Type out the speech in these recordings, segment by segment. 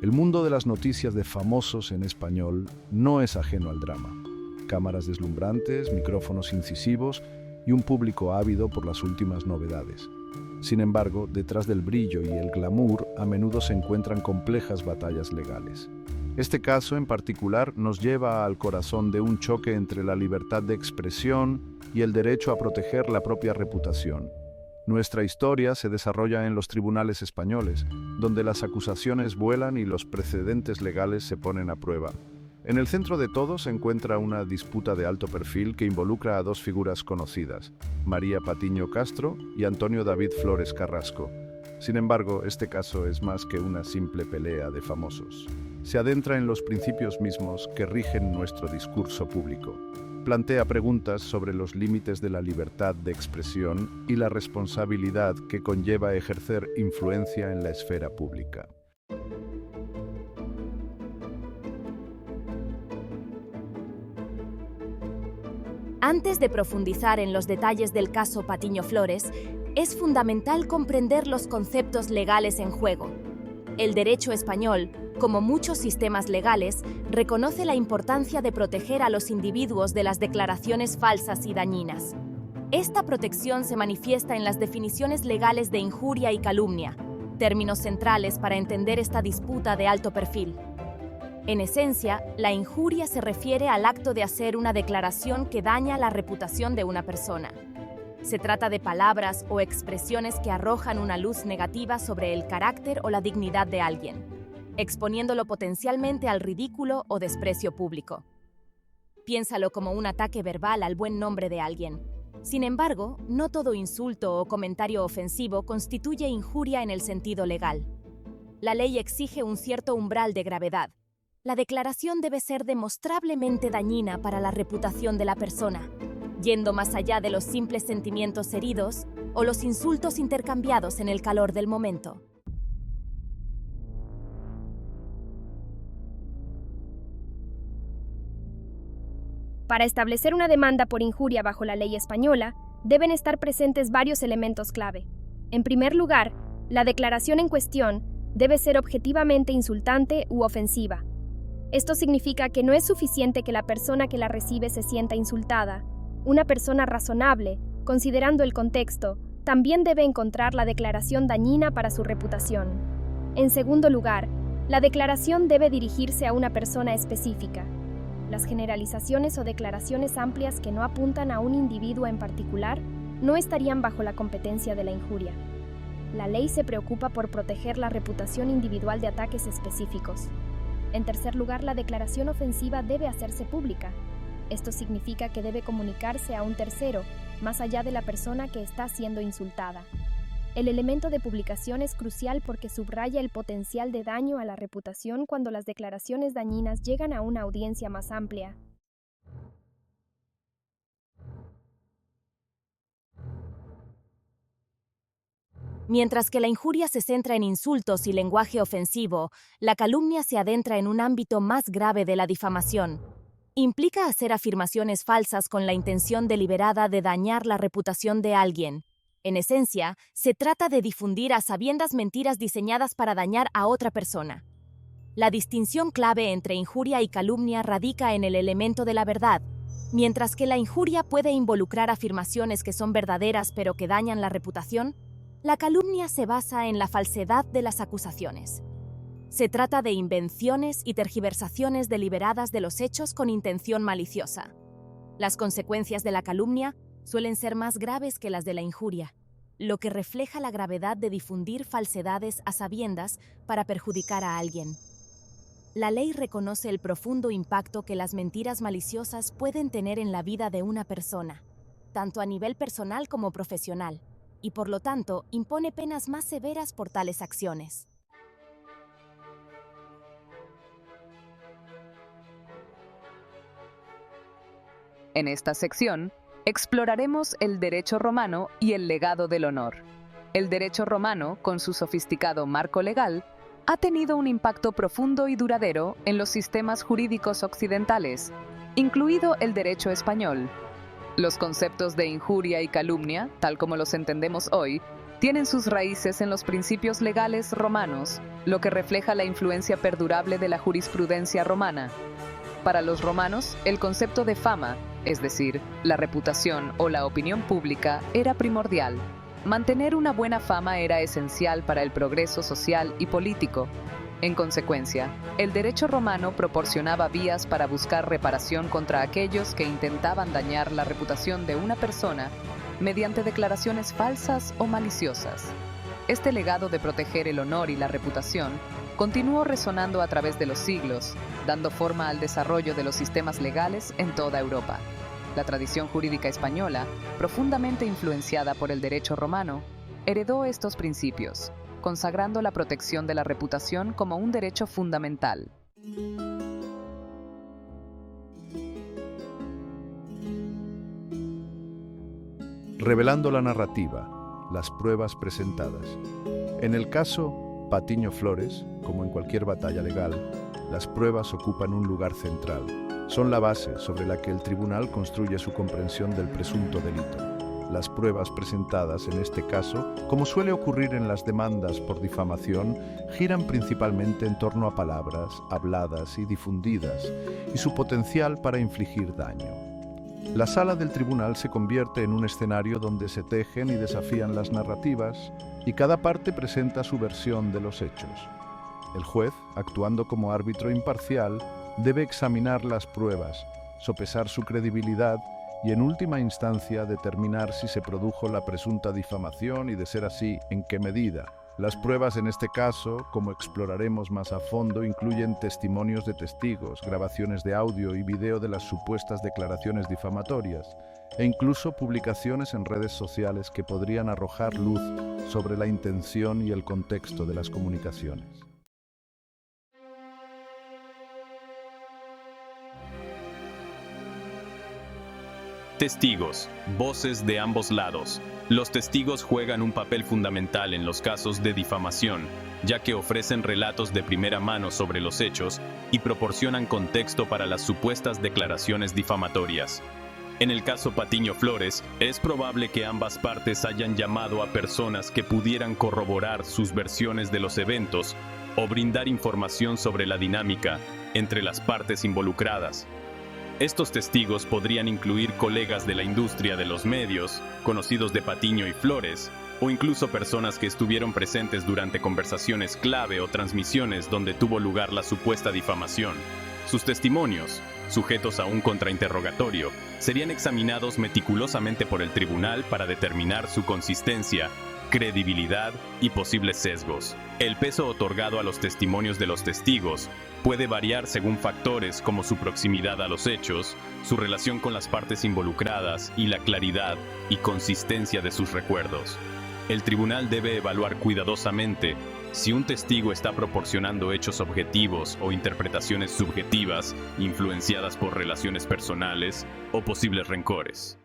El mundo de las noticias de famosos en español no es ajeno al drama. Cámaras deslumbrantes, micrófonos incisivos y un público ávido por las últimas novedades. Sin embargo, detrás del brillo y el glamour a menudo se encuentran complejas batallas legales. Este caso en particular nos lleva al corazón de un choque entre la libertad de expresión y el derecho a proteger la propia reputación. Nuestra historia se desarrolla en los tribunales españoles, donde las acusaciones vuelan y los precedentes legales se ponen a prueba. En el centro de todo se encuentra una disputa de alto perfil que involucra a dos figuras conocidas, María Patiño Castro y Antonio David Flores Carrasco. Sin embargo, este caso es más que una simple pelea de famosos. Se adentra en los principios mismos que rigen nuestro discurso público. Plantea preguntas sobre los límites de la libertad de expresión y la responsabilidad que conlleva ejercer influencia en la esfera pública. Antes de profundizar en los detalles del caso Patiño Flores, es fundamental comprender los conceptos legales en juego. El derecho español, como muchos sistemas legales, reconoce la importancia de proteger a los individuos de las declaraciones falsas y dañinas. Esta protección se manifiesta en las definiciones legales de injuria y calumnia, términos centrales para entender esta disputa de alto perfil. En esencia, la injuria se refiere al acto de hacer una declaración que daña la reputación de una persona. Se trata de palabras o expresiones que arrojan una luz negativa sobre el carácter o la dignidad de alguien, exponiéndolo potencialmente al ridículo o desprecio público. Piénsalo como un ataque verbal al buen nombre de alguien. Sin embargo, no todo insulto o comentario ofensivo constituye injuria en el sentido legal. La ley exige un cierto umbral de gravedad. La declaración debe ser demostrablemente dañina para la reputación de la persona, yendo más allá de los simples sentimientos heridos o los insultos intercambiados en el calor del momento. Para establecer una demanda por injuria bajo la ley española, deben estar presentes varios elementos clave. En primer lugar, la declaración en cuestión debe ser objetivamente insultante u ofensiva. Esto significa que no es suficiente que la persona que la recibe se sienta insultada. Una persona razonable, considerando el contexto, también debe encontrar la declaración dañina para su reputación. En segundo lugar, la declaración debe dirigirse a una persona específica. Las generalizaciones o declaraciones amplias que no apuntan a un individuo en particular no estarían bajo la competencia de la injuria. La ley se preocupa por proteger la reputación individual de ataques específicos. En tercer lugar, la declaración ofensiva debe hacerse pública. Esto significa que debe comunicarse a un tercero, más allá de la persona que está siendo insultada. El elemento de publicación es crucial porque subraya el potencial de daño a la reputación cuando las declaraciones dañinas llegan a una audiencia más amplia. Mientras que la injuria se centra en insultos y lenguaje ofensivo, la calumnia se adentra en un ámbito más grave de la difamación. Implica hacer afirmaciones falsas con la intención deliberada de dañar la reputación de alguien. En esencia, se trata de difundir a sabiendas mentiras diseñadas para dañar a otra persona. La distinción clave entre injuria y calumnia radica en el elemento de la verdad. Mientras que la injuria puede involucrar afirmaciones que son verdaderas pero que dañan la reputación, la calumnia se basa en la falsedad de las acusaciones. Se trata de invenciones y tergiversaciones deliberadas de los hechos con intención maliciosa. Las consecuencias de la calumnia suelen ser más graves que las de la injuria, lo que refleja la gravedad de difundir falsedades a sabiendas para perjudicar a alguien. La ley reconoce el profundo impacto que las mentiras maliciosas pueden tener en la vida de una persona, tanto a nivel personal como profesional, y por lo tanto impone penas más severas por tales acciones. En esta sección, exploraremos el derecho romano y el legado del honor. El derecho romano, con su sofisticado marco legal, ha tenido un impacto profundo y duradero en los sistemas jurídicos occidentales, incluido el derecho español. Los conceptos de injuria y calumnia, tal como los entendemos hoy, tienen sus raíces en los principios legales romanos, lo que refleja la influencia perdurable de la jurisprudencia romana. Para los romanos, el concepto de fama, es decir, la reputación o la opinión pública, era primordial. Mantener una buena fama era esencial para el progreso social y político. En consecuencia, el derecho romano proporcionaba vías para buscar reparación contra aquellos que intentaban dañar la reputación de una persona mediante declaraciones falsas o maliciosas. Este legado de proteger el honor y la reputación continuó resonando a través de los siglos, dando forma al desarrollo de los sistemas legales en toda Europa. La tradición jurídica española, profundamente influenciada por el derecho romano, heredó estos principios, consagrando la protección de la reputación como un derecho fundamental. Revelando la narrativa, las pruebas presentadas. En el caso Patiño Flores, como en cualquier batalla legal, las pruebas ocupan un lugar central. Son la base sobre la que el tribunal construye su comprensión del presunto delito. Las pruebas presentadas en este caso, como suele ocurrir en las demandas por difamación, giran principalmente en torno a palabras habladas y difundidas y su potencial para infligir daño. La sala del tribunal se convierte en un escenario donde se tejen y desafían las narrativas y cada parte presenta su versión de los hechos. El juez, actuando como árbitro imparcial, debe examinar las pruebas, sopesar su credibilidad y en última instancia determinar si se produjo la presunta difamación y, de ser así, en qué medida. Las pruebas en este caso, como exploraremos más a fondo, incluyen testimonios de testigos, grabaciones de audio y video de las supuestas declaraciones difamatorias, e incluso publicaciones en redes sociales que podrían arrojar luz sobre la intención y el contexto de las comunicaciones. Testigos, voces de ambos lados. Los testigos juegan un papel fundamental en los casos de difamación, ya que ofrecen relatos de primera mano sobre los hechos y proporcionan contexto para las supuestas declaraciones difamatorias. En el caso Patiño Flores, es probable que ambas partes hayan llamado a personas que pudieran corroborar sus versiones de los eventos o brindar información sobre la dinámica entre las partes involucradas. Estos testigos podrían incluir colegas de la industria de los medios, conocidos de Patiño y Flores, o incluso personas que estuvieron presentes durante conversaciones clave o transmisiones donde tuvo lugar la supuesta difamación. Sus testimonios, sujetos a un contrainterrogatorio, serían examinados meticulosamente por el tribunal para determinar su consistencia, credibilidad y posibles sesgos. El peso otorgado a los testimonios de los testigos puede variar según factores como su proximidad a los hechos, su relación con las partes involucradas y la claridad y consistencia de sus recuerdos. El tribunal debe evaluar cuidadosamente si un testigo está proporcionando hechos objetivos o interpretaciones subjetivas influenciadas por relaciones personales o posibles rencores.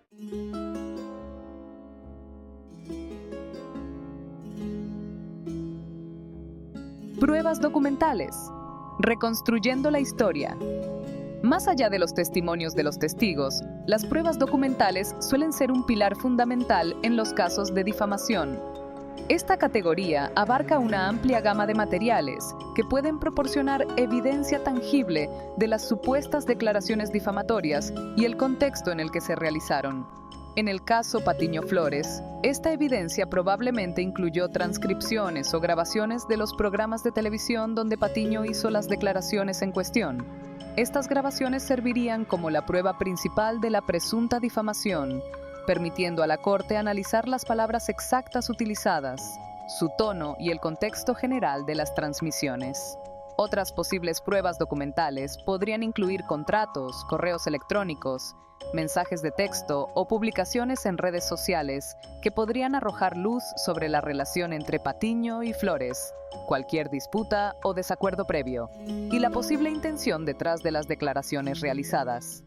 Pruebas documentales. Reconstruyendo la historia. Más allá de los testimonios de los testigos, las pruebas documentales suelen ser un pilar fundamental en los casos de difamación. Esta categoría abarca una amplia gama de materiales que pueden proporcionar evidencia tangible de las supuestas declaraciones difamatorias y el contexto en el que se realizaron. En el caso Patiño Flores, esta evidencia probablemente incluyó transcripciones o grabaciones de los programas de televisión donde Patiño hizo las declaraciones en cuestión. Estas grabaciones servirían como la prueba principal de la presunta difamación, permitiendo a la Corte analizar las palabras exactas utilizadas, su tono y el contexto general de las transmisiones. Otras posibles pruebas documentales podrían incluir contratos, correos electrónicos, mensajes de texto o publicaciones en redes sociales que podrían arrojar luz sobre la relación entre Patiño y Flores, cualquier disputa o desacuerdo previo, y la posible intención detrás de las declaraciones realizadas.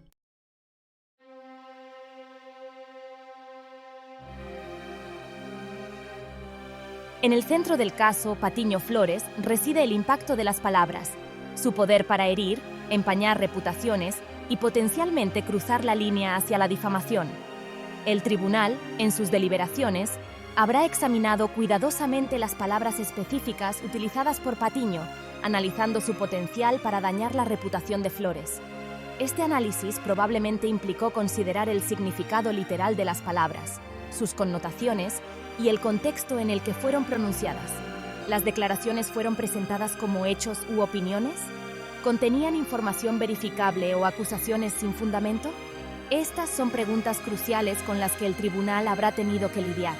En el centro del caso Patiño Flores reside el impacto de las palabras, su poder para herir, empañar reputaciones y potencialmente cruzar la línea hacia la difamación. El tribunal, en sus deliberaciones, habrá examinado cuidadosamente las palabras específicas utilizadas por Patiño, analizando su potencial para dañar la reputación de Flores. Este análisis probablemente implicó considerar el significado literal de las palabras, sus connotaciones y el contexto en el que fueron pronunciadas. ¿Las declaraciones fueron presentadas como hechos u opiniones? ¿Contenían información verificable o acusaciones sin fundamento? Estas son preguntas cruciales con las que el tribunal habrá tenido que lidiar.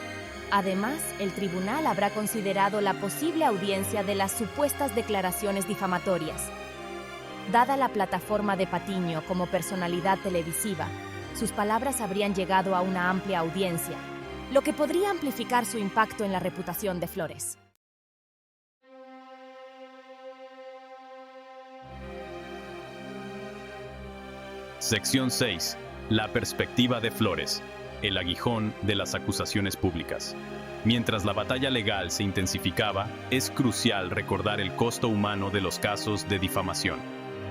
Además, el tribunal habrá considerado la posible audiencia de las supuestas declaraciones difamatorias. Dada la plataforma de Patiño como personalidad televisiva, sus palabras habrían llegado a una amplia audiencia, lo que podría amplificar su impacto en la reputación de Flores. Sección 6. La perspectiva de Flores. El aguijón de las acusaciones públicas. Mientras la batalla legal se intensificaba, es crucial recordar el costo humano de los casos de difamación.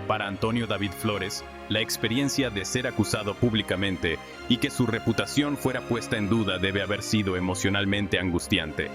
Para Antonio David Flores, la experiencia de ser acusado públicamente y que su reputación fuera puesta en duda debe haber sido emocionalmente angustiante.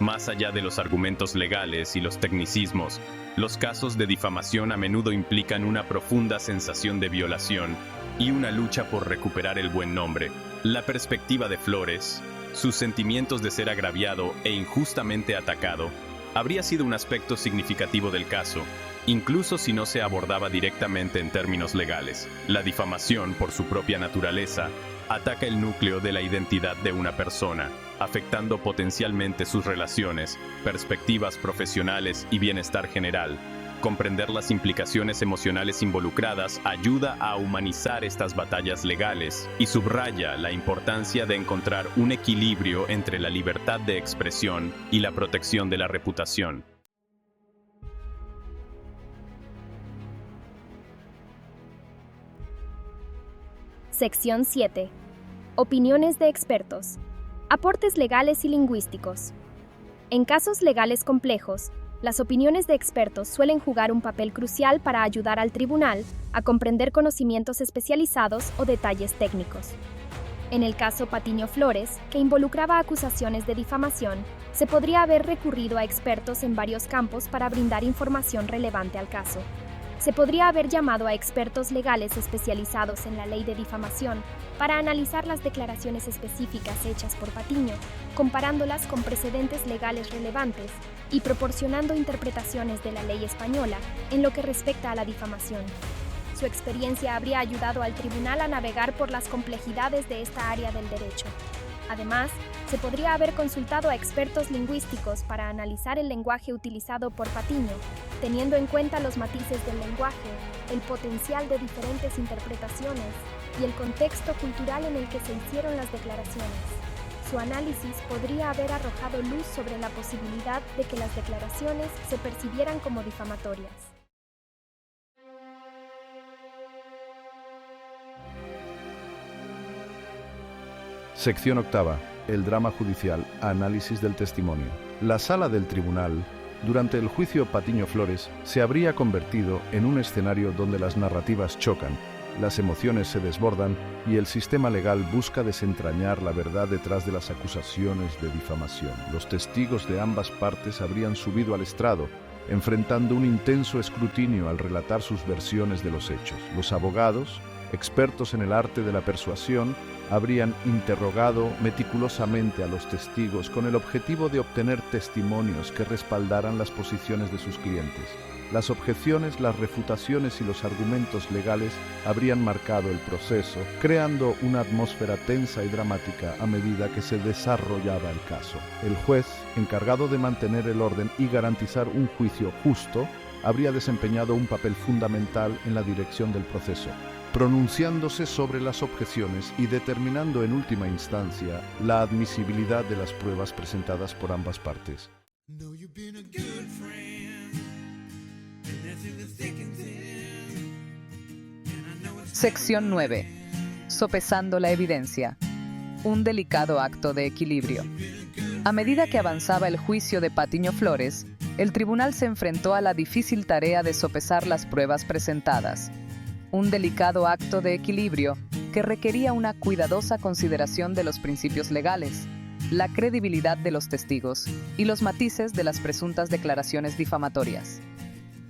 Más allá de los argumentos legales y los tecnicismos, los casos de difamación a menudo implican una profunda sensación de violación y una lucha por recuperar el buen nombre. La perspectiva de Flores, sus sentimientos de ser agraviado e injustamente atacado, habría sido un aspecto significativo del caso, incluso si no se abordaba directamente en términos legales. La difamación, por su propia naturaleza, ataca el núcleo de la identidad de una persona, afectando potencialmente sus relaciones, perspectivas profesionales y bienestar general. Comprender las implicaciones emocionales involucradas ayuda a humanizar estas batallas legales y subraya la importancia de encontrar un equilibrio entre la libertad de expresión y la protección de la reputación. Sección 7. Opiniones de expertos. Aportes legales y lingüísticos. En casos legales complejos, las opiniones de expertos suelen jugar un papel crucial para ayudar al tribunal a comprender conocimientos especializados o detalles técnicos. En el caso Patiño Flores, que involucraba acusaciones de difamación, se podría haber recurrido a expertos en varios campos para brindar información relevante al caso. Se podría haber llamado a expertos legales especializados en la ley de difamación para analizar las declaraciones específicas hechas por Patiño, comparándolas con precedentes legales relevantes y proporcionando interpretaciones de la ley española en lo que respecta a la difamación. Su experiencia habría ayudado al tribunal a navegar por las complejidades de esta área del derecho. Además, se podría haber consultado a expertos lingüísticos para analizar el lenguaje utilizado por Patiño, teniendo en cuenta los matices del lenguaje, el potencial de diferentes interpretaciones y el contexto cultural en el que se hicieron las declaraciones. Su análisis podría haber arrojado luz sobre la posibilidad de que las declaraciones se percibieran como difamatorias. Sección 8. El drama judicial. Análisis del testimonio. La sala del tribunal, durante el juicio Patiño Flores, se habría convertido en un escenario donde las narrativas chocan, las emociones se desbordan y el sistema legal busca desentrañar la verdad detrás de las acusaciones de difamación. Los testigos de ambas partes habrían subido al estrado, enfrentando un intenso escrutinio al relatar sus versiones de los hechos. Los abogados, expertos en el arte de la persuasión, habrían interrogado meticulosamente a los testigos con el objetivo de obtener testimonios que respaldaran las posiciones de sus clientes. Las objeciones, las refutaciones y los argumentos legales habrían marcado el proceso, creando una atmósfera tensa y dramática a medida que se desarrollaba el caso. El juez, encargado de mantener el orden y garantizar un juicio justo, habría desempeñado un papel fundamental en la dirección del proceso, pronunciándose sobre las objeciones y determinando en última instancia la admisibilidad de las pruebas presentadas por ambas partes. Sección 9. Sopesando la evidencia. Un delicado acto de equilibrio. A medida que avanzaba el juicio de Patiño Flores, el tribunal se enfrentó a la difícil tarea de sopesar las pruebas presentadas. Un delicado acto de equilibrio que requería una cuidadosa consideración de los principios legales, la credibilidad de los testigos y los matices de las presuntas declaraciones difamatorias.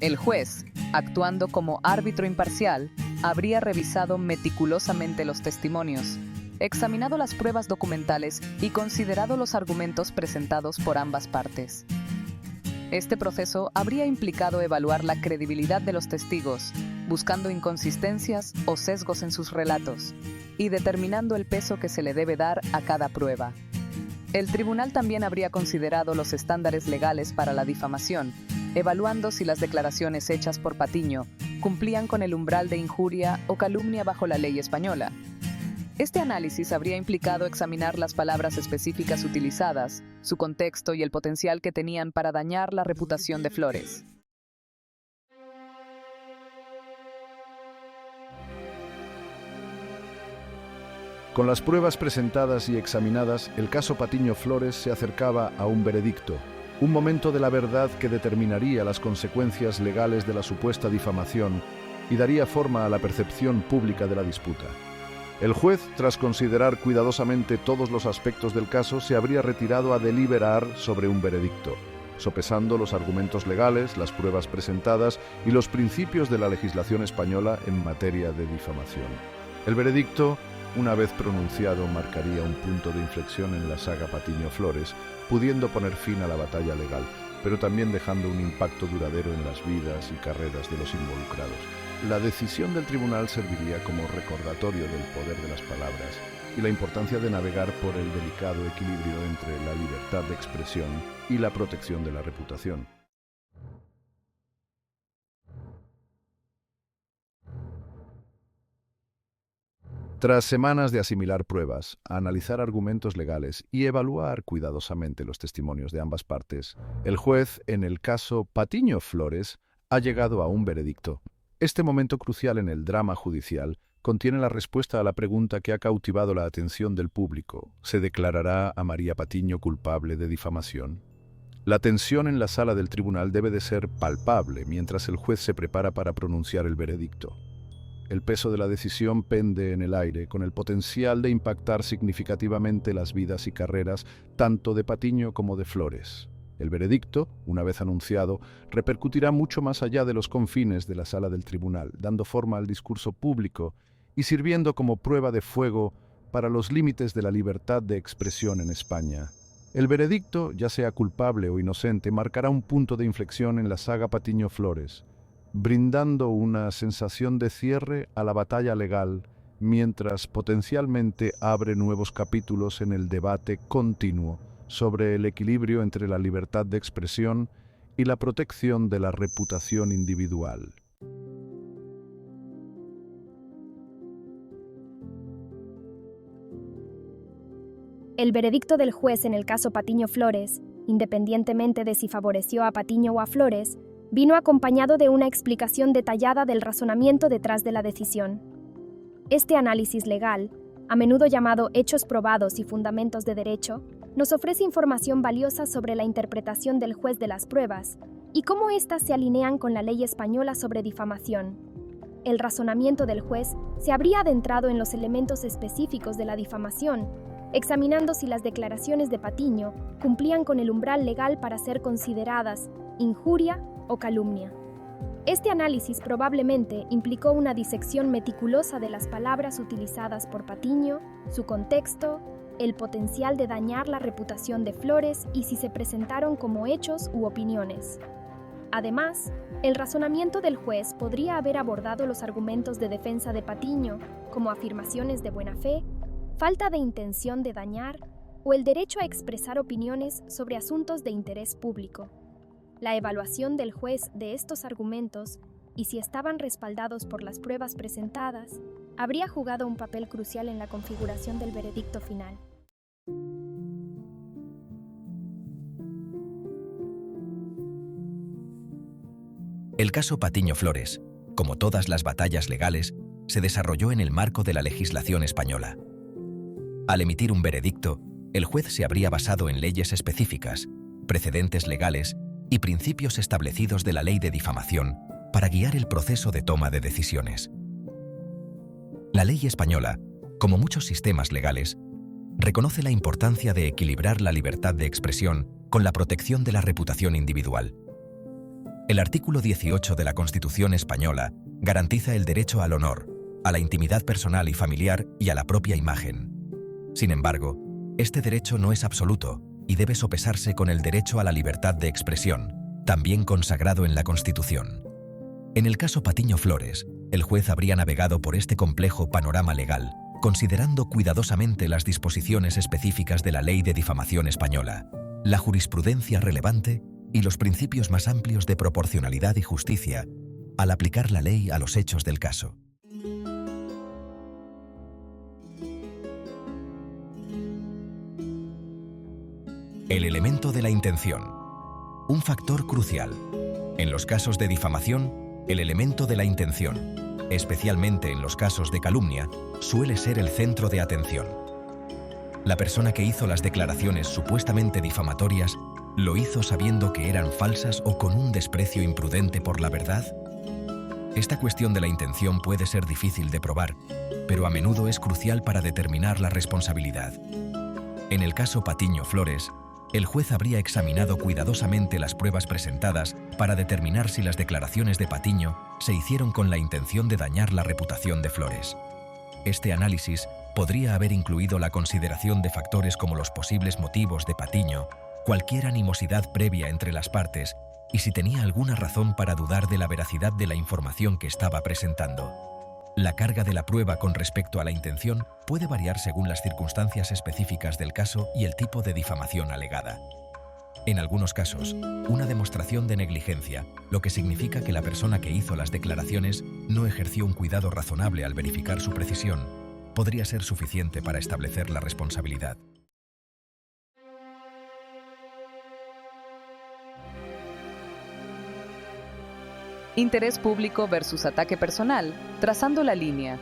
El juez, actuando como árbitro imparcial, habría revisado meticulosamente los testimonios, examinado las pruebas documentales y considerado los argumentos presentados por ambas partes. Este proceso habría implicado evaluar la credibilidad de los testigos, buscando inconsistencias o sesgos en sus relatos, y determinando el peso que se le debe dar a cada prueba. El tribunal también habría considerado los estándares legales para la difamación, evaluando si las declaraciones hechas por Patiño cumplían con el umbral de injuria o calumnia bajo la ley española. Este análisis habría implicado examinar las palabras específicas utilizadas, su contexto y el potencial que tenían para dañar la reputación de Flores. Con las pruebas presentadas y examinadas, el caso Patiño Flores se acercaba a un veredicto, un momento de la verdad que determinaría las consecuencias legales de la supuesta difamación y daría forma a la percepción pública de la disputa. El juez, tras considerar cuidadosamente todos los aspectos del caso, se habría retirado a deliberar sobre un veredicto, sopesando los argumentos legales, las pruebas presentadas y los principios de la legislación española en materia de difamación. El veredicto, una vez pronunciado, marcaría un punto de inflexión en la saga Patiño Flores, pudiendo poner fin a la batalla legal, pero también dejando un impacto duradero en las vidas y carreras de los involucrados. La decisión del tribunal serviría como recordatorio del poder de las palabras y la importancia de navegar por el delicado equilibrio entre la libertad de expresión y la protección de la reputación. Tras semanas de asimilar pruebas, analizar argumentos legales y evaluar cuidadosamente los testimonios de ambas partes, el juez, en el caso Patiño Flores, ha llegado a un veredicto. Este momento crucial en el drama judicial contiene la respuesta a la pregunta que ha cautivado la atención del público. ¿Se declarará a María Patiño culpable de difamación? La tensión en la sala del tribunal debe de ser palpable mientras el juez se prepara para pronunciar el veredicto. El peso de la decisión pende en el aire, con el potencial de impactar significativamente las vidas y carreras tanto de Patiño como de Flores. El veredicto, una vez anunciado, repercutirá mucho más allá de los confines de la sala del tribunal, dando forma al discurso público y sirviendo como prueba de fuego para los límites de la libertad de expresión en España. El veredicto, ya sea culpable o inocente, marcará un punto de inflexión en la saga Patiño Flores, brindando una sensación de cierre a la batalla legal, mientras potencialmente abre nuevos capítulos en el debate continuo sobre el equilibrio entre la libertad de expresión y la protección de la reputación individual. El veredicto del juez en el caso Patiño Flores, independientemente de si favoreció a Patiño o a Flores, vino acompañado de una explicación detallada del razonamiento detrás de la decisión. Este análisis legal, a menudo llamado hechos probados y fundamentos de derecho, nos ofrece información valiosa sobre la interpretación del juez de las pruebas y cómo éstas se alinean con la ley española sobre difamación. El razonamiento del juez se habría adentrado en los elementos específicos de la difamación, examinando si las declaraciones de Patiño cumplían con el umbral legal para ser consideradas injuria o calumnia. Este análisis probablemente implicó una disección meticulosa de las palabras utilizadas por Patiño, su contexto, el potencial de dañar la reputación de Flores y si se presentaron como hechos u opiniones. Además, el razonamiento del juez podría haber abordado los argumentos de defensa de Patiño, como afirmaciones de buena fe, falta de intención de dañar o el derecho a expresar opiniones sobre asuntos de interés público. La evaluación del juez de estos argumentos, y si estaban respaldados por las pruebas presentadas, habría jugado un papel crucial en la configuración del veredicto final. El caso Patiño Flores, como todas las batallas legales, se desarrolló en el marco de la legislación española. Al emitir un veredicto, el juez se habría basado en leyes específicas, precedentes legales y principios establecidos de la ley de difamación para guiar el proceso de toma de decisiones. La ley española, como muchos sistemas legales, reconoce la importancia de equilibrar la libertad de expresión con la protección de la reputación individual. El artículo 18 de la Constitución española garantiza el derecho al honor, a la intimidad personal y familiar y a la propia imagen. Sin embargo, este derecho no es absoluto y debe sopesarse con el derecho a la libertad de expresión, también consagrado en la Constitución. En el caso Patiño Flores, el juez habría navegado por este complejo panorama legal, considerando cuidadosamente las disposiciones específicas de la Ley de Difamación española, la jurisprudencia relevante y los principios más amplios de proporcionalidad y justicia al aplicar la ley a los hechos del caso. El elemento de la intención. Un factor crucial. En los casos de difamación, el elemento de la intención, especialmente en los casos de calumnia, suele ser el centro de atención. La persona que hizo las declaraciones supuestamente difamatorias ¿lo hizo sabiendo que eran falsas o con un desprecio imprudente por la verdad? Esta cuestión de la intención puede ser difícil de probar, pero a menudo es crucial para determinar la responsabilidad. En el caso Patiño Flores, el juez habría examinado cuidadosamente las pruebas presentadas para determinar si las declaraciones de Patiño se hicieron con la intención de dañar la reputación de Flores. Este análisis podría haber incluido la consideración de factores como los posibles motivos de Patiño, cualquier animosidad previa entre las partes y si tenía alguna razón para dudar de la veracidad de la información que estaba presentando. La carga de la prueba con respecto a la intención puede variar según las circunstancias específicas del caso y el tipo de difamación alegada. En algunos casos, una demostración de negligencia, lo que significa que la persona que hizo las declaraciones no ejerció un cuidado razonable al verificar su precisión, podría ser suficiente para establecer la responsabilidad. Interés público versus ataque personal, trazando la línea.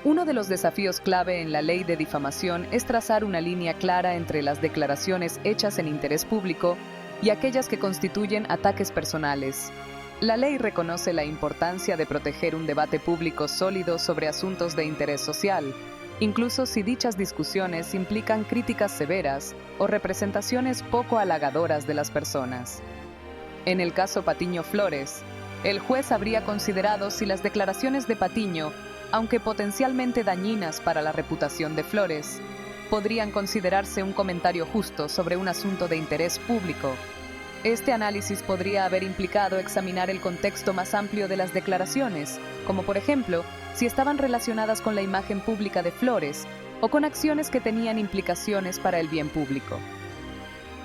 Uno de los desafíos clave en la ley de difamación es trazar una línea clara entre las declaraciones hechas en interés público y aquellas que constituyen ataques personales. La ley reconoce la importancia de proteger un debate público sólido sobre asuntos de interés social, incluso si dichas discusiones implican críticas severas o representaciones poco halagadoras de las personas. En el caso Patiño Flores, el juez habría considerado si las declaraciones de Patiño, aunque potencialmente dañinas para la reputación de Flores, podrían considerarse un comentario justo sobre un asunto de interés público. Este análisis podría haber implicado examinar el contexto más amplio de las declaraciones, como por ejemplo, si estaban relacionadas con la imagen pública de Flores o con acciones que tenían implicaciones para el bien público.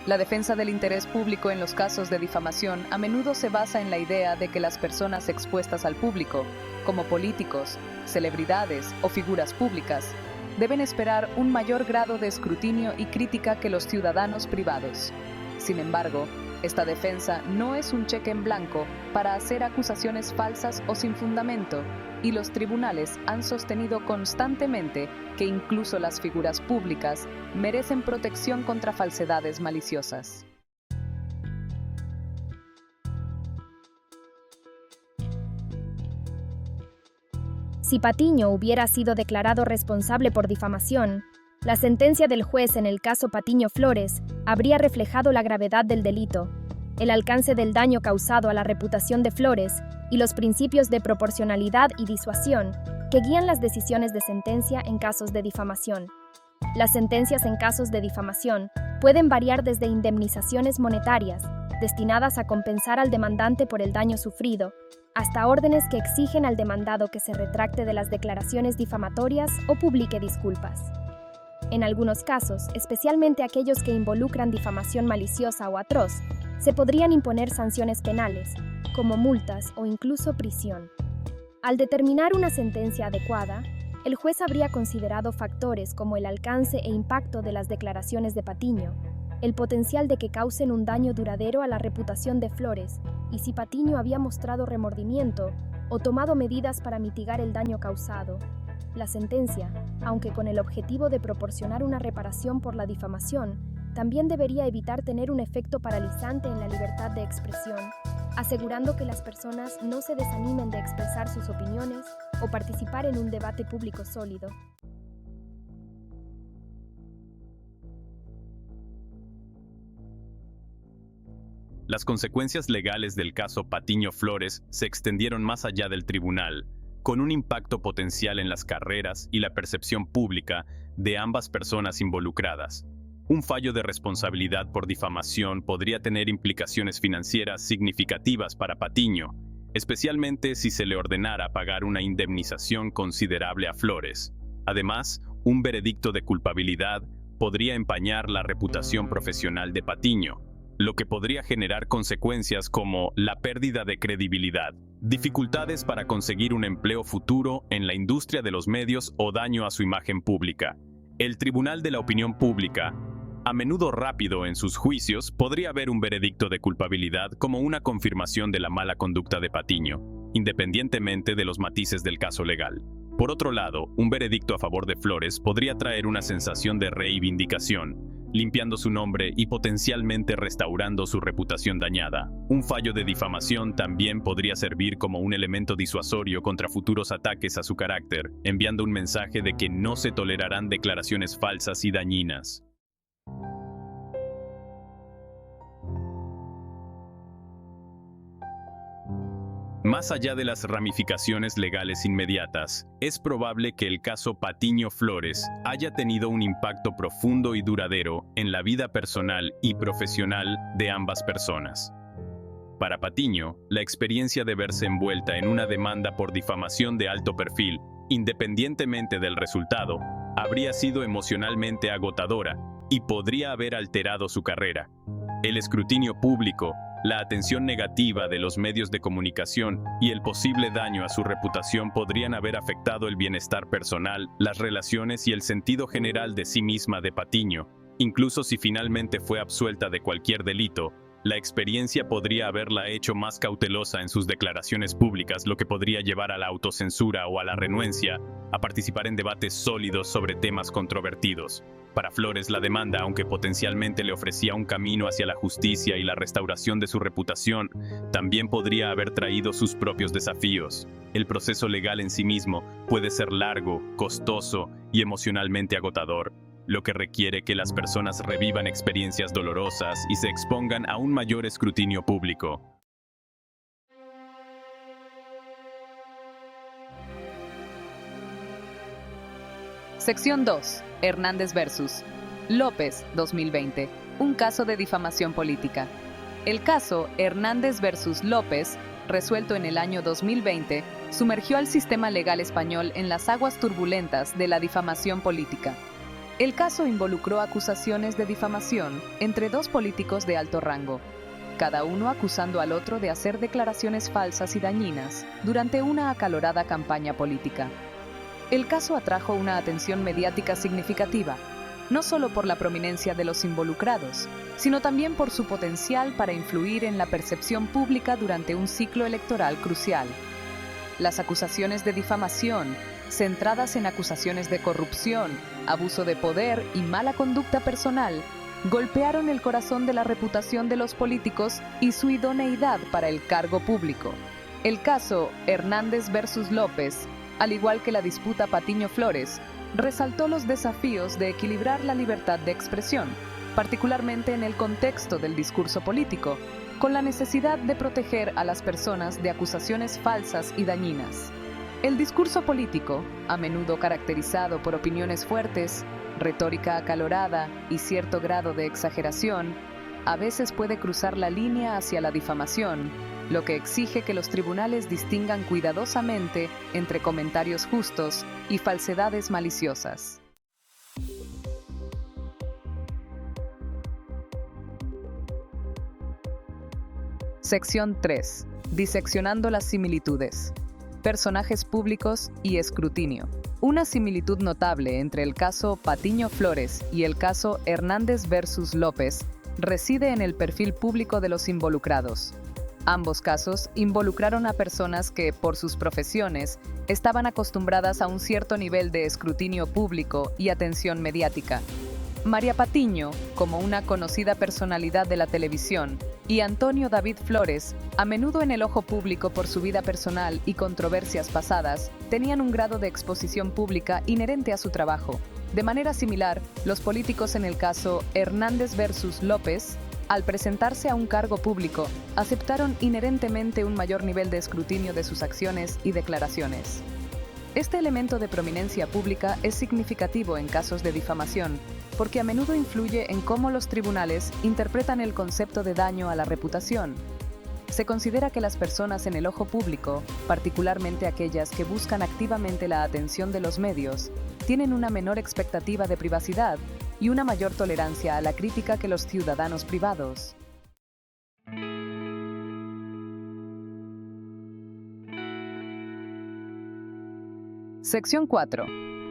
La defensa del interés público en los casos de difamación a menudo se basa en la idea de que las personas expuestas al público, como políticos, celebridades o figuras públicas, deben esperar un mayor grado de escrutinio y crítica que los ciudadanos privados. Sin embargo, esta defensa no es un cheque en blanco para hacer acusaciones falsas o sin fundamento, y los tribunales han sostenido constantemente que incluso las figuras públicas merecen protección contra falsedades maliciosas. Si Patiño hubiera sido declarado responsable por difamación, la sentencia del juez en el caso Patiño Flores habría reflejado la gravedad del delito, el alcance del daño causado a la reputación de Flores y los principios de proporcionalidad y disuasión que guían las decisiones de sentencia en casos de difamación. Las sentencias en casos de difamación pueden variar desde indemnizaciones monetarias, destinadas a compensar al demandante por el daño sufrido, hasta órdenes que exigen al demandado que se retracte de las declaraciones difamatorias o publique disculpas. En algunos casos, especialmente aquellos que involucran difamación maliciosa o atroz, se podrían imponer sanciones penales, como multas o incluso prisión. Al determinar una sentencia adecuada, el juez habría considerado factores como el alcance e impacto de las declaraciones de Patiño, el potencial de que causen un daño duradero a la reputación de Flores y si Patiño había mostrado remordimiento o tomado medidas para mitigar el daño causado. La sentencia, aunque con el objetivo de proporcionar una reparación por la difamación, también debería evitar tener un efecto paralizante en la libertad de expresión, asegurando que las personas no se desanimen de expresar sus opiniones o participar en un debate público sólido. Las consecuencias legales del caso Patiño Flores se extendieron más allá del tribunal, con un impacto potencial en las carreras y la percepción pública de ambas personas involucradas. Un fallo de responsabilidad por difamación podría tener implicaciones financieras significativas para Patiño, especialmente si se le ordenara pagar una indemnización considerable a Flores. Además, un veredicto de culpabilidad podría empañar la reputación profesional de Patiño, lo que podría generar consecuencias como la pérdida de credibilidad, dificultades para conseguir un empleo futuro en la industria de los medios o daño a su imagen pública. El Tribunal de la Opinión Pública, a menudo rápido en sus juicios, podría ver un veredicto de culpabilidad como una confirmación de la mala conducta de Patiño, independientemente de los matices del caso legal. Por otro lado, un veredicto a favor de Flores podría traer una sensación de reivindicación, limpiando su nombre y potencialmente restaurando su reputación dañada. Un fallo de difamación también podría servir como un elemento disuasorio contra futuros ataques a su carácter, enviando un mensaje de que no se tolerarán declaraciones falsas y dañinas. Más allá de las ramificaciones legales inmediatas, es probable que el caso Patiño Flores haya tenido un impacto profundo y duradero en la vida personal y profesional de ambas personas. Para Patiño, la experiencia de verse envuelta en una demanda por difamación de alto perfil, independientemente del resultado, habría sido emocionalmente agotadora y podría haber alterado su carrera. El escrutinio público, la atención negativa de los medios de comunicación y el posible daño a su reputación podrían haber afectado el bienestar personal, las relaciones y el sentido general de sí misma de Patiño. Incluso si finalmente fue absuelta de cualquier delito, la experiencia podría haberla hecho más cautelosa en sus declaraciones públicas, lo que podría llevar a la autocensura o a la renuencia a participar en debates sólidos sobre temas controvertidos. Para Flores, la demanda, aunque potencialmente le ofrecía un camino hacia la justicia y la restauración de su reputación, también podría haber traído sus propios desafíos. El proceso legal en sí mismo puede ser largo, costoso y emocionalmente agotador, lo que requiere que las personas revivan experiencias dolorosas y se expongan a un mayor escrutinio público. Sección 2. Hernández versus López, 2020. Un caso de difamación política. El caso Hernández versus López, resuelto en el año 2020, sumergió al sistema legal español en las aguas turbulentas de la difamación política. El caso involucró acusaciones de difamación entre dos políticos de alto rango, cada uno acusando al otro de hacer declaraciones falsas y dañinas durante una acalorada campaña política. El caso atrajo una atención mediática significativa, no solo por la prominencia de los involucrados, sino también por su potencial para influir en la percepción pública durante un ciclo electoral crucial. Las acusaciones de difamación, centradas en acusaciones de corrupción, abuso de poder y mala conducta personal, golpearon el corazón de la reputación de los políticos y su idoneidad para el cargo público. El caso Hernández versus López, al igual que la disputa Patiño Flores, resaltó los desafíos de equilibrar la libertad de expresión, particularmente en el contexto del discurso político, con la necesidad de proteger a las personas de acusaciones falsas y dañinas. El discurso político, a menudo caracterizado por opiniones fuertes, retórica acalorada y cierto grado de exageración, a veces puede cruzar la línea hacia la difamación, lo que exige que los tribunales distingan cuidadosamente entre comentarios justos y falsedades maliciosas. Sección 3. Diseccionando las similitudes. Personajes públicos y escrutinio. Una similitud notable entre el caso Patiño Flores y el caso Hernández versus López reside en el perfil público de los involucrados. Ambos casos involucraron a personas que, por sus profesiones, estaban acostumbradas a un cierto nivel de escrutinio público y atención mediática. María Patiño, como una conocida personalidad de la televisión, y Antonio David Flores, a menudo en el ojo público por su vida personal y controversias pasadas, tenían un grado de exposición pública inherente a su trabajo. De manera similar, los políticos en el caso Hernández versus López Al presentarse a un cargo público, aceptaron inherentemente un mayor nivel de escrutinio de sus acciones y declaraciones. Este elemento de prominencia pública es significativo en casos de difamación, porque a menudo influye en cómo los tribunales interpretan el concepto de daño a la reputación. Se considera que las personas en el ojo público, particularmente aquellas que buscan activamente la atención de los medios, tienen una menor expectativa de privacidad y una mayor tolerancia a la crítica que los ciudadanos privados. Sección 4.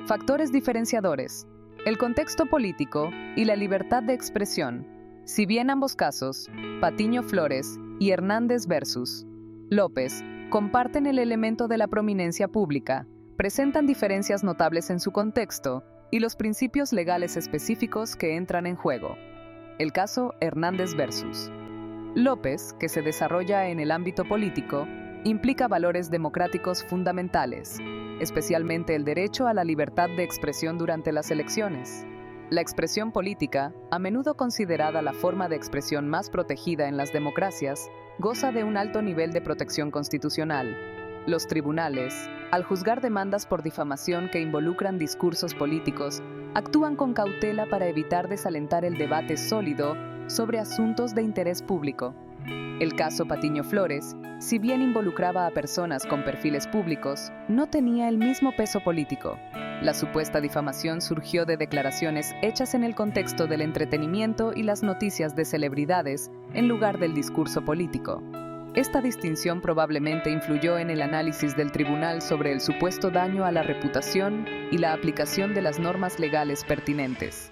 Factores diferenciadores. El contexto político y la libertad de expresión. Si bien ambos casos, Patiño Flores y Hernández versus López, comparten el elemento de la prominencia pública, presentan diferencias notables en su contexto y los principios legales específicos que entran en juego. El caso Hernández versus López, que se desarrolla en el ámbito político, implica valores democráticos fundamentales, especialmente el derecho a la libertad de expresión durante las elecciones. La expresión política, a menudo considerada la forma de expresión más protegida en las democracias, goza de un alto nivel de protección constitucional. Los tribunales, al juzgar demandas por difamación que involucran discursos políticos, actúan con cautela para evitar desalentar el debate sólido sobre asuntos de interés público. El caso Patiño Flores, si bien involucraba a personas con perfiles públicos, no tenía el mismo peso político. La supuesta difamación surgió de declaraciones hechas en el contexto del entretenimiento y las noticias de celebridades, en lugar del discurso político. Esta distinción probablemente influyó en el análisis del tribunal sobre el supuesto daño a la reputación y la aplicación de las normas legales pertinentes.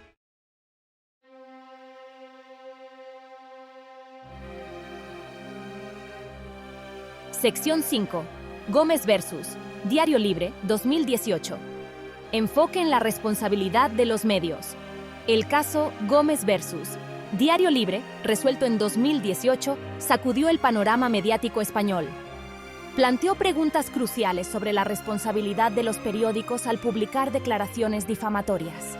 Sección 5. Gómez versus Diario Libre, 2018. Enfoque en la responsabilidad de los medios. El caso Gómez versus Diario Libre, resuelto en 2018, sacudió el panorama mediático español. Planteó preguntas cruciales sobre la responsabilidad de los periódicos al publicar declaraciones difamatorias.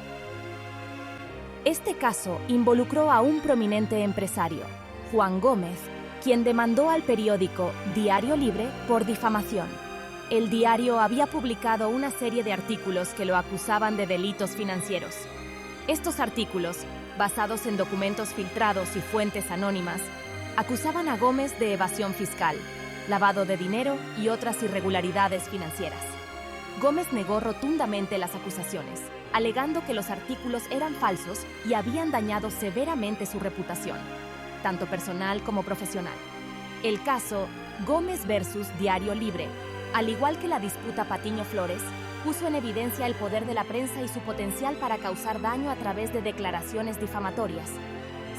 Este caso involucró a un prominente empresario, Juan Gómez, quien demandó al periódico Diario Libre por difamación. El diario había publicado una serie de artículos que lo acusaban de delitos financieros. Estos artículos, basados en documentos filtrados y fuentes anónimas, acusaban a Gómez de evasión fiscal, lavado de dinero y otras irregularidades financieras. Gómez negó rotundamente las acusaciones, alegando que los artículos eran falsos y habían dañado severamente su reputación, tanto personal como profesional. El caso Gómez versus Diario Libre, al igual que la disputa Patiño Flores, puso en evidencia el poder de la prensa y su potencial para causar daño a través de declaraciones difamatorias.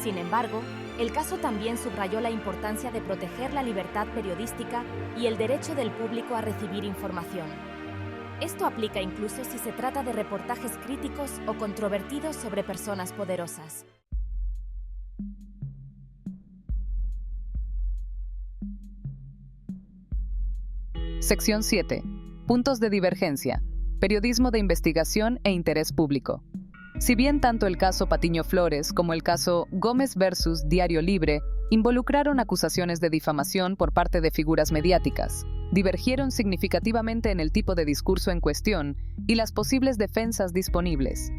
Sin embargo, el caso también subrayó la importancia de proteger la libertad periodística y el derecho del público a recibir información. Esto aplica incluso si se trata de reportajes críticos o controvertidos sobre personas poderosas. Sección 7. Puntos de divergencia. Periodismo de investigación e interés público. Si bien tanto el caso Patiño Flores como el caso Gómez versus Diario Libre involucraron acusaciones de difamación por parte de figuras mediáticas, divergieron significativamente en el tipo de discurso en cuestión y las posibles defensas disponibles.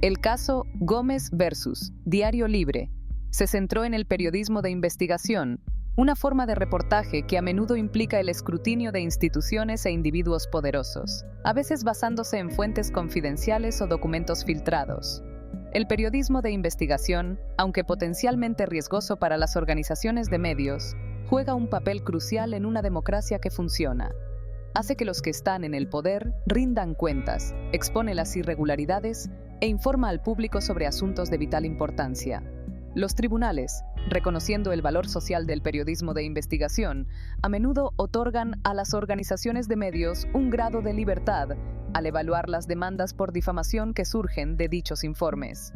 El caso Gómez versus Diario Libre se centró en el periodismo de investigación, una forma de reportaje que a menudo implica el escrutinio de instituciones e individuos poderosos, a veces basándose en fuentes confidenciales o documentos filtrados. El periodismo de investigación, aunque potencialmente riesgoso para las organizaciones de medios, juega un papel crucial en una democracia que funciona. Hace que los que están en el poder rindan cuentas, expone las irregularidades e informa al público sobre asuntos de vital importancia. Los tribunales, reconociendo el valor social del periodismo de investigación, a menudo otorgan a las organizaciones de medios un grado de libertad al evaluar las demandas por difamación que surgen de dichos informes.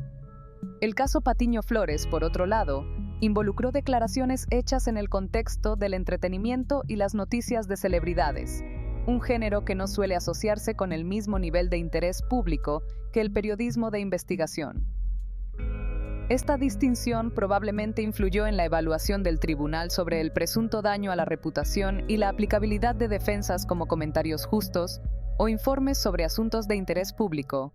El caso Patiño Flores, por otro lado, involucró declaraciones hechas en el contexto del entretenimiento y las noticias de celebridades, un género que no suele asociarse con el mismo nivel de interés público que el periodismo de investigación. Esta distinción probablemente influyó en la evaluación del tribunal sobre el presunto daño a la reputación y la aplicabilidad de defensas como comentarios justos o informes sobre asuntos de interés público.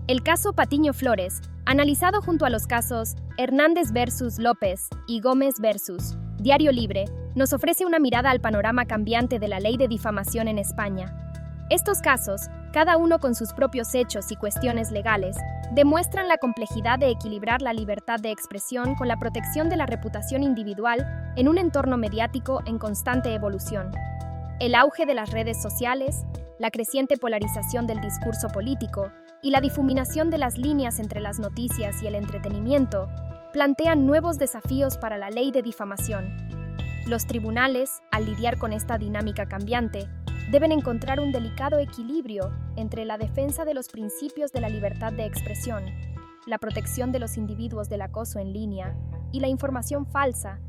El caso Patiño Flores, analizado junto a los casos Hernández versus López y Gómez versus Diario Libre, nos ofrece una mirada al panorama cambiante de la ley de difamación en España. Estos casos, cada uno con sus propios hechos y cuestiones legales, demuestran la complejidad de equilibrar la libertad de expresión con la protección de la reputación individual en un entorno mediático en constante evolución. El auge de las redes sociales, la creciente polarización del discurso político y la difuminación de las líneas entre las noticias y el entretenimiento plantean nuevos desafíos para la ley de difamación. Los tribunales, al lidiar con esta dinámica cambiante, deben encontrar un delicado equilibrio entre la defensa de los principios de la libertad de expresión, la protección de los individuos del acoso en línea y la información falsa,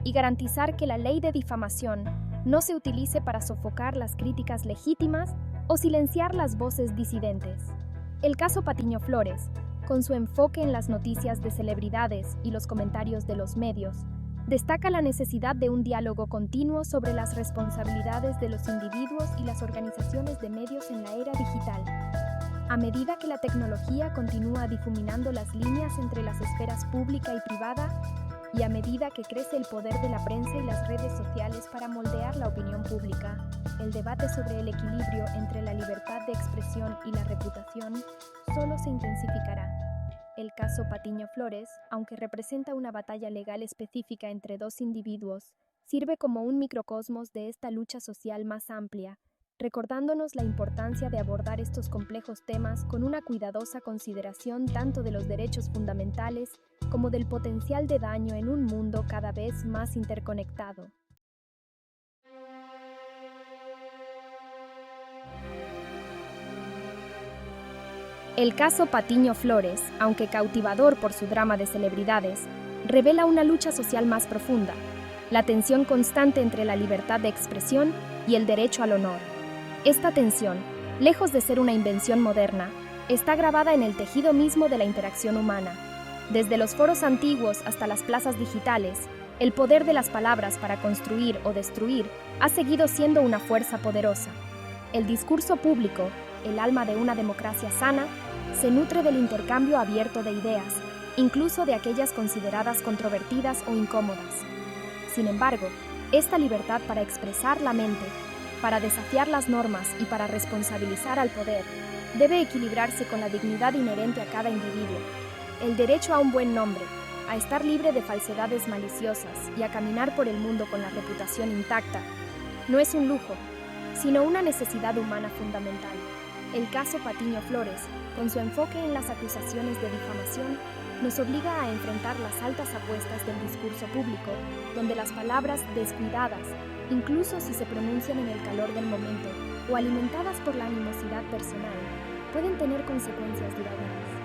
y garantizar que la ley de difamación no se utilice para sofocar las críticas legítimas o silenciar las voces disidentes. El caso Patiño Flores, con su enfoque en las noticias de celebridades y los comentarios de los medios, destaca la necesidad de un diálogo continuo sobre las responsabilidades de los individuos y las organizaciones de medios en la era digital. A medida que la tecnología continúa difuminando las líneas entre las esferas pública y privada, y a medida que crece el poder de la prensa y las redes sociales para moldear la opinión pública, el debate sobre el equilibrio entre la libertad de expresión y la reputación solo se intensificará. El caso Patiño Flores, aunque representa una batalla legal específica entre dos individuos, sirve como un microcosmos de esta lucha social más amplia, recordándonos la importancia de abordar estos complejos temas con una cuidadosa consideración tanto de los derechos fundamentales como del potencial de daño en un mundo cada vez más interconectado. El caso Patiño Flores, aunque cautivador por su drama de celebridades, revela una lucha social más profunda, la tensión constante entre la libertad de expresión y el derecho al honor. Esta tensión, lejos de ser una invención moderna, está grabada en el tejido mismo de la interacción humana. Desde los foros antiguos hasta las plazas digitales, el poder de las palabras para construir o destruir ha seguido siendo una fuerza poderosa. El discurso público, el alma de una democracia sana, se nutre del intercambio abierto de ideas, incluso de aquellas consideradas controvertidas o incómodas. Sin embargo, esta libertad para expresar la mente, para desafiar las normas y para responsabilizar al poder, debe equilibrarse con la dignidad inherente a cada individuo. El derecho a un buen nombre, a estar libre de falsedades maliciosas y a caminar por el mundo con la reputación intacta, no es un lujo, sino una necesidad humana fundamental. El caso Patiño Flores, con su enfoque en las acusaciones de difamación, nos obliga a enfrentar las altas apuestas del discurso público, donde las palabras descuidadas, incluso si se pronuncian en el calor del momento o alimentadas por la animosidad personal, pueden tener consecuencias duraderas.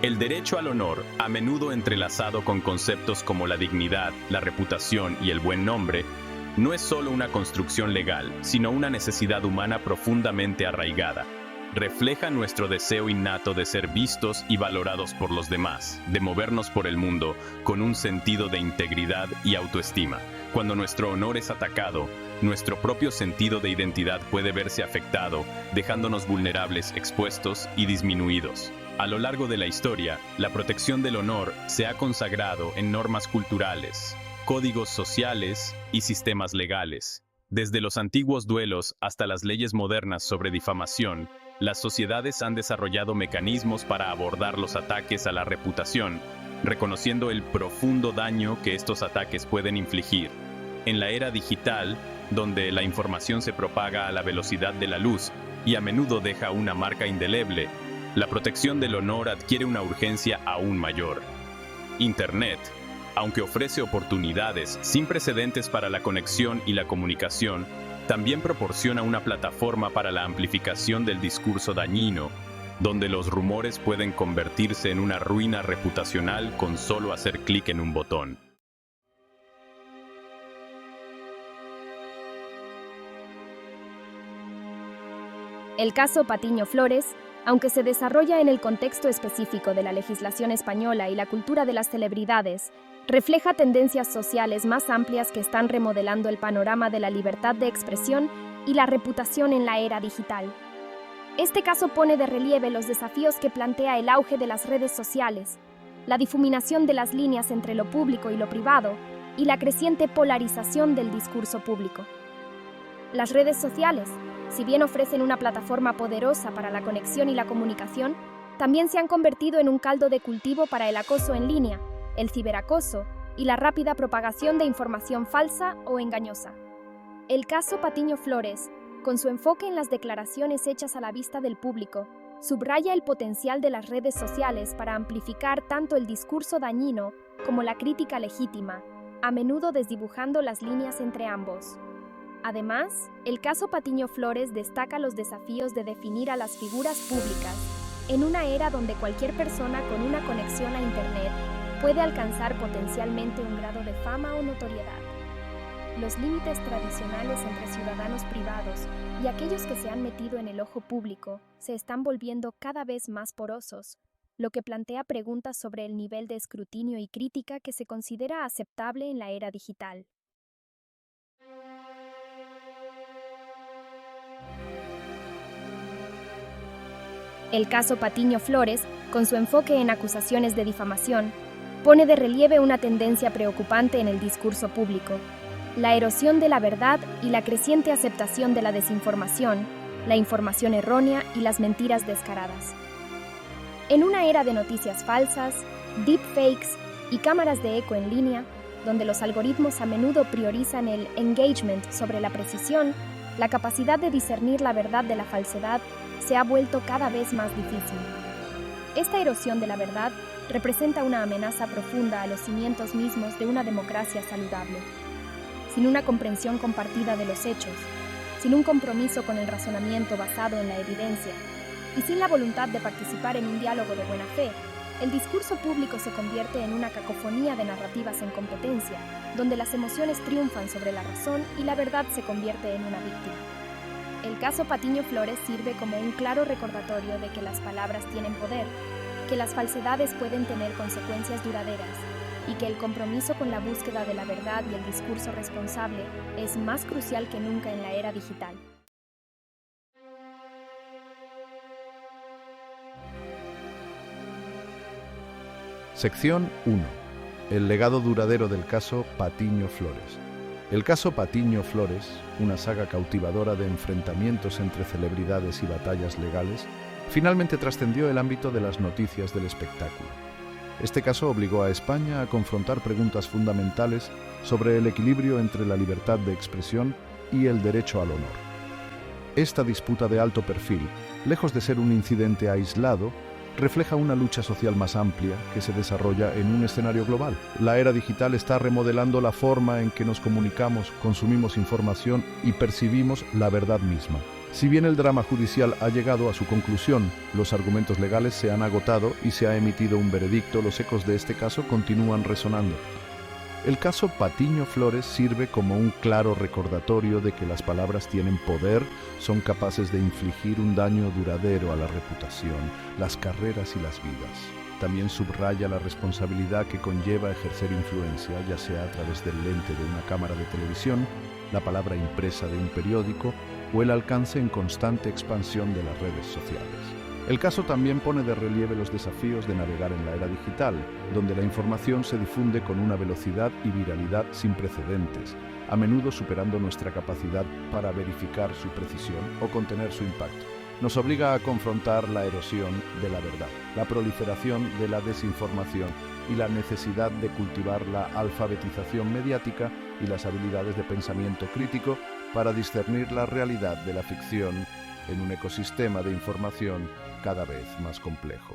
El derecho al honor, a menudo entrelazado con conceptos como la dignidad, la reputación y el buen nombre, no es solo una construcción legal, sino una necesidad humana profundamente arraigada. Refleja nuestro deseo innato de ser vistos y valorados por los demás, de movernos por el mundo con un sentido de integridad y autoestima. Cuando nuestro honor es atacado, nuestro propio sentido de identidad puede verse afectado, dejándonos vulnerables, expuestos y disminuidos. A lo largo de la historia, la protección del honor se ha consagrado en normas culturales, códigos sociales y sistemas legales. Desde los antiguos duelos hasta las leyes modernas sobre difamación, las sociedades han desarrollado mecanismos para abordar los ataques a la reputación, reconociendo el profundo daño que estos ataques pueden infligir. En la era digital, donde la información se propaga a la velocidad de la luz y a menudo deja una marca indeleble, la protección del honor adquiere una urgencia aún mayor. Internet, aunque ofrece oportunidades sin precedentes para la conexión y la comunicación, también proporciona una plataforma para la amplificación del discurso dañino, donde los rumores pueden convertirse en una ruina reputacional con solo hacer clic en un botón. El caso Patiño Flores, aunque se desarrolla en el contexto específico de la legislación española y la cultura de las celebridades, refleja tendencias sociales más amplias que están remodelando el panorama de la libertad de expresión y la reputación en la era digital. Este caso pone de relieve los desafíos que plantea el auge de las redes sociales, la difuminación de las líneas entre lo público y lo privado, y la creciente polarización del discurso público. Las redes sociales, si bien ofrecen una plataforma poderosa para la conexión y la comunicación, también se han convertido en un caldo de cultivo para el acoso en línea, el ciberacoso y la rápida propagación de información falsa o engañosa. El caso Patiño Flores, con su enfoque en las declaraciones hechas a la vista del público, subraya el potencial de las redes sociales para amplificar tanto el discurso dañino como la crítica legítima, a menudo desdibujando las líneas entre ambos. Además, el caso Patiño Flores destaca los desafíos de definir a las figuras públicas en una era donde cualquier persona con una conexión a Internet puede alcanzar potencialmente un grado de fama o notoriedad. Los límites tradicionales entre ciudadanos privados y aquellos que se han metido en el ojo público se están volviendo cada vez más porosos, lo que plantea preguntas sobre el nivel de escrutinio y crítica que se considera aceptable en la era digital. El caso Patiño Flores, con su enfoque en acusaciones de difamación, pone de relieve una tendencia preocupante en el discurso público: la erosión de la verdad y la creciente aceptación de la desinformación, la información errónea y las mentiras descaradas. En una era de noticias falsas, deepfakes y cámaras de eco en línea, donde los algoritmos a menudo priorizan el engagement sobre la precisión, la capacidad de discernir la verdad de la falsedad se ha vuelto cada vez más difícil. Esta erosión de la verdad representa una amenaza profunda a los cimientos mismos de una democracia saludable. Sin una comprensión compartida de los hechos, sin un compromiso con el razonamiento basado en la evidencia y sin la voluntad de participar en un diálogo de buena fe, el discurso público se convierte en una cacofonía de narrativas en competencia, donde las emociones triunfan sobre la razón y la verdad se convierte en una víctima. El caso Patiño Flores sirve como un claro recordatorio de que las palabras tienen poder, que las falsedades pueden tener consecuencias duraderas y que el compromiso con la búsqueda de la verdad y el discurso responsable es más crucial que nunca en la era digital. Sección 1. El legado duradero del caso Patiño Flores. El caso Patiño Flores, una saga cautivadora de enfrentamientos entre celebridades y batallas legales, finalmente trascendió el ámbito de las noticias del espectáculo. Este caso obligó a España a confrontar preguntas fundamentales sobre el equilibrio entre la libertad de expresión y el derecho al honor. Esta disputa de alto perfil, lejos de ser un incidente aislado, refleja una lucha social más amplia que se desarrolla en un escenario global. La era digital está remodelando la forma en que nos comunicamos, consumimos información y percibimos la verdad misma. Si bien el drama judicial ha llegado a su conclusión, los argumentos legales se han agotado y se ha emitido un veredicto, los ecos de este caso continúan resonando. El caso Patiño Flores sirve como un claro recordatorio de que las palabras tienen poder, son capaces de infligir un daño duradero a la reputación, las carreras y las vidas. También subraya la responsabilidad que conlleva ejercer influencia, ya sea a través del lente de una cámara de televisión, la palabra impresa de un periódico o el alcance en constante expansión de las redes sociales. El caso también pone de relieve los desafíos de navegar en la era digital, donde la información se difunde con una velocidad y viralidad sin precedentes, a menudo superando nuestra capacidad para verificar su precisión o contener su impacto. Nos obliga a confrontar la erosión de la verdad, la proliferación de la desinformación y la necesidad de cultivar la alfabetización mediática y las habilidades de pensamiento crítico para discernir la realidad de la ficción en un ecosistema de información cada vez más complejo.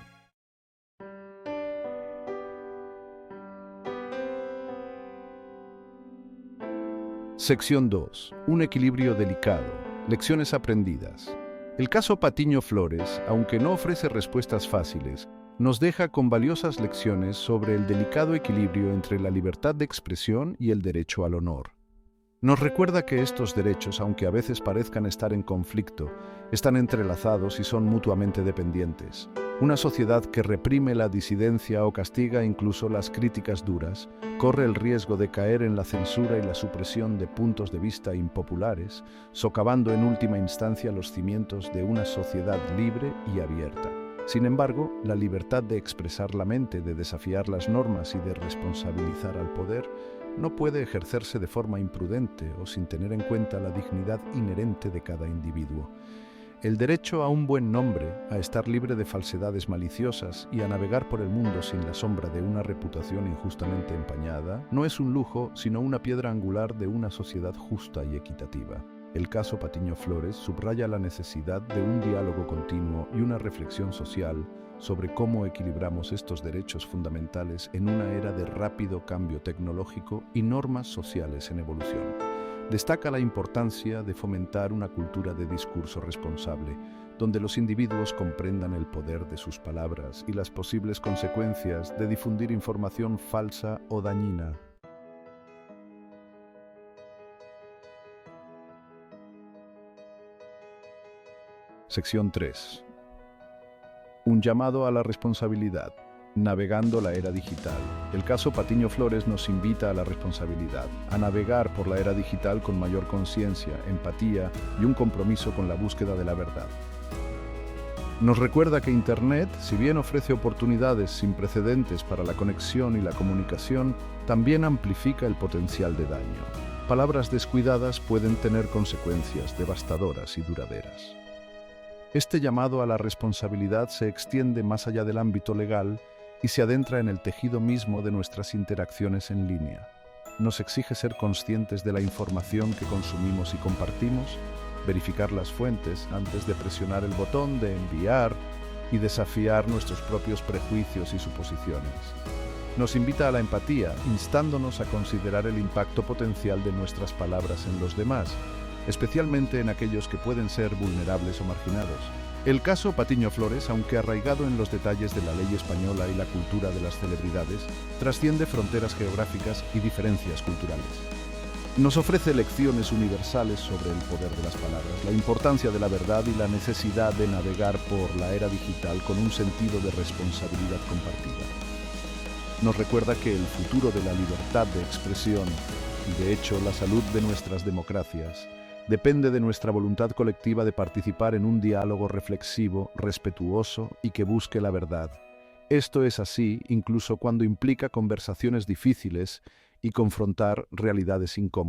Sección 2. Un equilibrio delicado. Lecciones aprendidas. El caso Patiño Flores, aunque no ofrece respuestas fáciles, nos deja con valiosas lecciones sobre el delicado equilibrio entre la libertad de expresión y el derecho al honor. Nos recuerda que estos derechos, aunque a veces parezcan estar en conflicto, están entrelazados y son mutuamente dependientes. Una sociedad que reprime la disidencia o castiga incluso las críticas duras, corre el riesgo de caer en la censura y la supresión de puntos de vista impopulares, socavando en última instancia los cimientos de una sociedad libre y abierta. Sin embargo, la libertad de expresar la mente, de desafiar las normas y de responsabilizar al poder no puede ejercerse de forma imprudente o sin tener en cuenta la dignidad inherente de cada individuo. El derecho a un buen nombre, a estar libre de falsedades maliciosas y a navegar por el mundo sin la sombra de una reputación injustamente empañada, no es un lujo, sino una piedra angular de una sociedad justa y equitativa. El caso Patiño Flores subraya la necesidad de un diálogo continuo y una reflexión social sobre cómo equilibramos estos derechos fundamentales en una era de rápido cambio tecnológico y normas sociales en evolución. Destaca la importancia de fomentar una cultura de discurso responsable, donde los individuos comprendan el poder de sus palabras y las posibles consecuencias de difundir información falsa o dañina. Sección 3. Un llamado a la responsabilidad. Navegando la era digital. El caso Patiño Flores nos invita a la responsabilidad, a navegar por la era digital con mayor conciencia, empatía y un compromiso con la búsqueda de la verdad. Nos recuerda que Internet, si bien ofrece oportunidades sin precedentes para la conexión y la comunicación, también amplifica el potencial de daño. Palabras descuidadas pueden tener consecuencias devastadoras y duraderas. Este llamado a la responsabilidad se extiende más allá del ámbito legal y se adentra en el tejido mismo de nuestras interacciones en línea. Nos exige ser conscientes de la información que consumimos y compartimos, verificar las fuentes antes de presionar el botón de enviar y desafiar nuestros propios prejuicios y suposiciones. Nos invita a la empatía, instándonos a considerar el impacto potencial de nuestras palabras en los demás, especialmente en aquellos que pueden ser vulnerables o marginados. El caso Patiño Flores, aunque arraigado en los detalles de la ley española y la cultura de las celebridades, trasciende fronteras geográficas y diferencias culturales. Nos ofrece lecciones universales sobre el poder de las palabras, la importancia de la verdad y la necesidad de navegar por la era digital con un sentido de responsabilidad compartida. Nos recuerda que el futuro de la libertad de expresión y, de hecho, la salud de nuestras democracias depende de nuestra voluntad colectiva de participar en un diálogo reflexivo, respetuoso y que busque la verdad. Esto es así incluso cuando implica conversaciones difíciles y confrontar realidades incómodas.